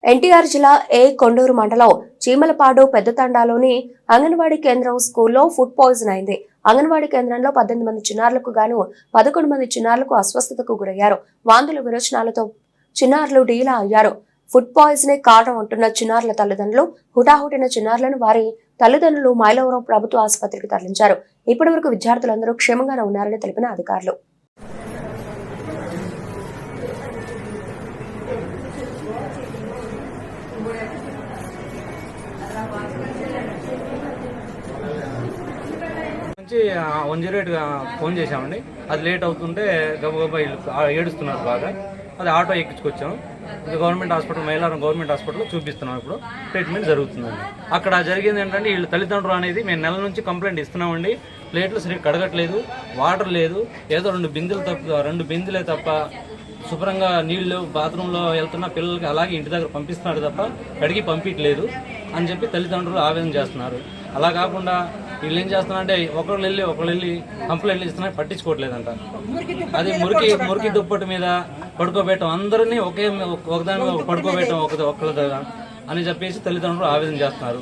ఎన్టీఆర్ జిల్లా కొండూరు మండలం చీమలపాడు పెద్దతండాలోని అంగన్వాడీ కేంద్రం స్కూల్లో ఫుడ్ పాయిజన్ అయింది. అంగన్వాడీ కేంద్రంలో 18 మంది చిన్నారులకు గాను 11 మంది చిన్నారులకు అస్వస్థతకు గురయ్యారు. వాంతులు విరోచనాలతో చిన్నారులు డీలా అయ్యారు. ఫుడ్ పాయిజనే కారణం అంటున్న చిన్నారుల తల్లిదండ్రులు హుటాహుటిన చిన్నారులను వారి తల్లిదండ్రులు మైలవరం ప్రభుత్వ ఆసుపత్రికి తరలించారు. ఇప్పటి వరకు విద్యార్థులందరూ క్షేమంగానే ఉన్నారని తెలిపిన అధికారులు నుంచి 108 ఫోన్ చేశామండి. అది లేట్ అవుతుంటే గబగబా ఏడుస్తున్నారు బాగా. అది ఆటో ఎక్కించుకొచ్చాము. గవర్నమెంట్ హాస్పిటల్ మైలారం గవర్నమెంట్ హాస్పిటల్లో చూపిస్తున్నాం. ఇప్పుడు ట్రీట్మెంట్ జరుగుతుందండి. అక్కడ జరిగింది ఏంటంటే వీళ్ళు తల్లిదండ్రులు అనేది మేము నెల నుంచి కంప్లైంట్ ఇస్తున్నామండి. ప్లేట్లు సరిగ్గా కడగట్లేదు, వాటర్ లేదు, ఏదో 2 బిందెలే తప్ప శుభ్రంగా నీళ్లు బాత్రూంలో వెళ్తున్న పిల్లలకి అలాగే ఇంటి దగ్గర పంపిస్తున్నారు తప్ప కడిగి పంపించలేదు అని చెప్పి తల్లిదండ్రులు ఆవేదన చేస్తున్నారు. అలా కాకుండా వీళ్ళు ఏం చేస్తున్నారంటే ఒకళ్ళు వెళ్ళి కంప్లైంట్లు ఇస్తున్నా పట్టించుకోవట్లేదంట. అది మురికి దుప్పటి మీద పడుకోబెట్టడం, అందరినీ ఒకదాని పడుకోబెట్టడం ఒకళ్ళ అని చెప్పేసి తల్లిదండ్రులు ఆవేదన చేస్తున్నారు.